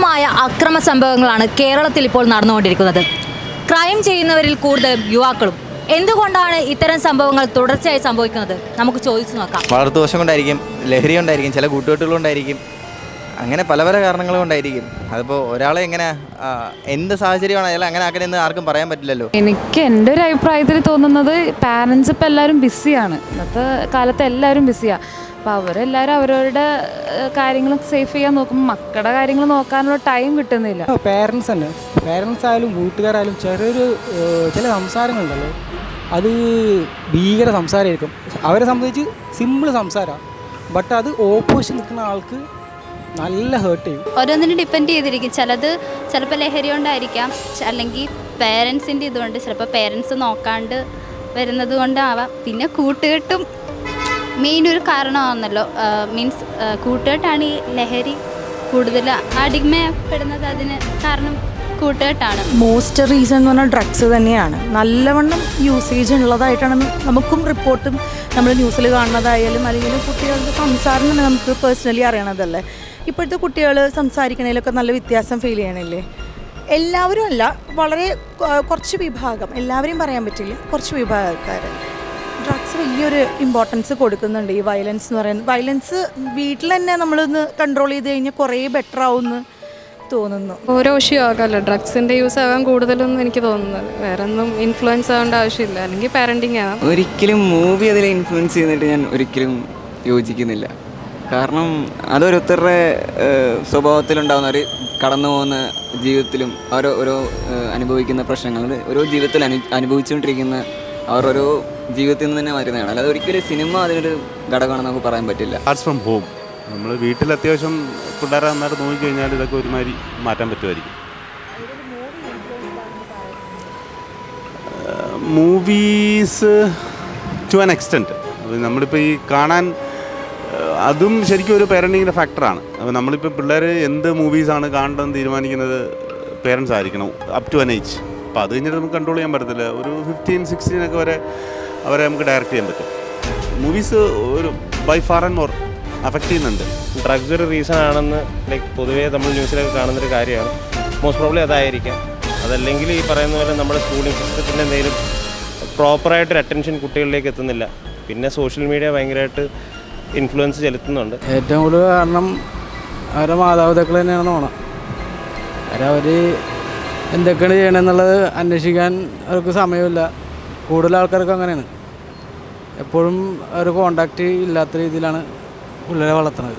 വ്യാപകമായ അക്രമ സംഭവങ്ങളാണ് കേരളത്തിൽ ഇപ്പോൾ നടന്നുകൊണ്ടിരിക്കുന്നത്. ക്രൈം ചെയ്യുന്നവരിൽ കൂടുതലും യുവാക്കളും. എന്തുകൊണ്ടാണ് ഇത്തരം സംഭവങ്ങൾ തുടർച്ചയായി സംഭവിക്കുന്നത്? നമുക്ക് ചോദിച്ചു നോക്കാം. വളർത്തുദോഷം കൊണ്ടായിരിക്കും, ലഹരി കൊണ്ടായിരിക്കും, ചില കൂട്ടുകെട്ടുകളുണ്ടായിരിക്കും, അങ്ങനെ പല പല കാരണങ്ങൾ കൊണ്ടായിരിക്കും. അതിപ്പോൾ ഒരാളെ എങ്ങനെ എന്ത് സാഹചര്യമാണ് അയാൾ അങ്ങനെ ആക്കണമെന്ന് ആർക്കും പറയാൻ പറ്റില്ലല്ലോ. എനിക്ക് എൻ്റെ ഒരു അഭിപ്രായത്തിൽ തോന്നുന്നത് പാരൻസ് ഇപ്പം എല്ലാവരും ബിസിയാണ്. ഇന്നത്തെ കാലത്ത് എല്ലാവരും ബിസിയാണ്. അപ്പോൾ അവരെല്ലാവരും അവരവരുടെ കാര്യങ്ങൾ സേഫ് ചെയ്യാൻ നോക്കുമ്പോൾ മക്കളുടെ കാര്യങ്ങൾ നോക്കാനുള്ള ടൈം കിട്ടുന്നില്ല. പേരൻസ് തന്നെ, പേരൻസ് ആയാലും വീട്ടുകാരായാലും ചില സംസാരങ്ങളുണ്ടല്ലോ, അത് ഭീകര സംസാരമായിരിക്കും. അവരെ സംബന്ധിച്ച് സിമ്പിൾ സംസാരമാണ്, ബട്ട് അത് ഓപ്പോസിഷൻ നിൽക്കുന്ന ആൾക്ക് നല്ല ഹേർട്ട് ചെയ്യും. ഓരോന്നിനും ഡിപ്പെൻഡ് ചെയ്തിരിക്കും. ചിലപ്പോൾ ലഹരി കൊണ്ടായിരിക്കാം, അല്ലെങ്കിൽ പേരൻസിൻ്റെ ഇതുകൊണ്ട്, ചിലപ്പോൾ പേരൻസ് നോക്കാണ്ട് വരുന്നത് കൊണ്ടാവാം. പിന്നെ കൂട്ടുകെട്ടും മെയിൻ ഒരു കാരണമാണല്ലോ. മീൻസ് കൂട്ടുകെട്ടാണ് ഈ ലഹരി കൂടുതൽ അടിമപ്പെടുന്നത്. അതിന് കാരണം കൂട്ടുകെട്ടാണ്. മോസ്റ്റ് റീസൺ എന്ന് പറഞ്ഞാൽ ഡ്രഗ്സ് തന്നെയാണ്. നല്ലവണ്ണം യൂസേജ് ഉള്ളതായിട്ടാണ് നമുക്കും റിപ്പോർട്ടും നമ്മൾ ന്യൂസിൽ കാണുന്നതായാലും അല്ലെങ്കിൽ കുട്ടികളുടെ സംസാരം തന്നെ നമുക്ക് പേഴ്സണലി അറിയണതല്ലേ. ഇപ്പോഴത്തെ കുട്ടികൾ സംസാരിക്കണതിലൊക്കെ നല്ല വ്യത്യാസം ഫീൽ ചെയ്യണില്ലേ? എല്ലാവരും അല്ല, വളരെ കുറച്ച് വിഭാഗം, എല്ലാവരെയും പറയാൻ പറ്റില്ല, കുറച്ച് വിഭാഗക്കാർ ഡ്രഗ്സ് വലിയൊരു ഇമ്പോർട്ടൻസ് കൊടുക്കുന്നുണ്ട്. ഈ വയലൻസ് എന്ന് പറയുന്നത്, വയലൻസ് വീട്ടിൽ തന്നെ നമ്മളൊന്ന് കൺട്രോൾ ചെയ്ത് കഴിഞ്ഞാൽ കുറേ ബെറ്റർ ആവുമെന്ന് തോന്നുന്നു. ഓരോ ഇഷ്യൂ ഡ്രഗ്സിൻ്റെ യൂസ് ആകാൻ കൂടുതലൊന്നും എനിക്ക് തോന്നുന്നത്. വേറെ ഒന്നും ഇൻഫ്ലുവൻസ് ആവേണ്ട ആവശ്യമില്ല, അല്ലെങ്കിൽ പാരൻറ്റിങ് ആകാം. ഒരിക്കലും മൂവി അതിൽ ഇൻഫ്ലുവൻസ് ചെയ്യുന്നിട്ട് ഞാൻ ഒരിക്കലും യോജിക്കുന്നില്ല. കാരണം അതൊരുത്തരുടെ സ്വഭാവത്തിലുണ്ടാകുന്ന ഒരു കടന്നു പോകുന്ന ജീവിതത്തിലും ഓരോ അനുഭവിക്കുന്ന പ്രശ്നങ്ങൾ ഓരോ ജീവിതത്തിൽ അനുഭവിച്ചുകൊണ്ടിരിക്കുന്ന ഓരോ ജീവിതത്തിൽ നിന്ന് തന്നെ വരുന്നതാണ്. അല്ലാതെ ഒരിക്കലും സിനിമ അതിനൊരു ഘടകമാണെന്ന് നമുക്ക് പറയാൻ പറ്റില്ല. ആർട്സ് ഫ്രം ഹോം, നമ്മൾ വീട്ടിൽ അത്യാവശ്യം പിള്ളേരെ നന്നായിട്ട് നോക്കിക്കഴിഞ്ഞാൽ ഇതൊക്കെ ഒരുമാതിരി മാറ്റാൻ പറ്റുമായിരിക്കും. മൂവീസ് ടു ആൻ എക്സ്റ്റെൻറ്റ് നമ്മളിപ്പോൾ ഈ കാണാൻ, അതും ശരിക്കും ഒരു പേരൻറ്റിങ്ങിൻ്റെ ഫാക്ടറാണ്. അപ്പോൾ നമ്മളിപ്പോൾ പിള്ളേർ എന്ത് മൂവീസാണ് കാണേണ്ടതെന്ന് തീരുമാനിക്കുന്നത് പേരൻസ് ആയിരിക്കണം, അപ് ടു എൻ ഏജ്. അപ്പോൾ അത് കഴിഞ്ഞിട്ട് നമുക്ക് കൺട്രോൾ ചെയ്യാൻ പറ്റത്തില്ല. ഒരു 15-16 വരെ അവരെ നമുക്ക് ഡയറക്റ്റ് ചെയ്യാൻ പറ്റും. മൂവീസ് ഒരു by far and more affect ചെയ്യുന്നുണ്ട്. ഡ്രഗ്സ് ഒരു റീസൺ ആണെന്ന് പൊതുവേ നമ്മൾ ന്യൂസിലൊക്കെ കാണുന്നൊരു കാര്യമാണ്. മോസ്റ്റ് പ്രോബ്ലി അതായിരിക്കാം. അതല്ലെങ്കിൽ ഈ പറയുന്ന പോലെ നമ്മുടെ സ്കൂളിംഗ് സിസ്റ്റത്തിൻ്റെ എന്തെങ്കിലും പ്രോപ്പറായിട്ടൊരു അറ്റൻഷൻ കുട്ടികളിലേക്ക് എത്തുന്നില്ല. പിന്നെ സോഷ്യൽ മീഡിയ ഭയങ്കരമായിട്ട് ഇൻഫ്ലുവൻസ് ചെലുത്തുന്നുണ്ട്. ഏറ്റവും കൂടുതൽ കാരണം അവരുടെ മാതാപിതാക്കൾ തന്നെയാണെന്ന് തോന്നാം. അവർ എന്തൊക്കെയാണ് ചെയ്യണമെന്നുള്ളത് അന്വേഷിക്കാൻ അവർക്ക് സമയമില്ല. കൂടുതൽ ആൾക്കാർക്ക് അങ്ങനെയാണ്. എപ്പോഴും ഒരു കോണ്ടാക്റ്റ് ഇല്ലാത്ത രീതിയിലാണ് പിള്ളേരെ വളർത്തുന്നത്.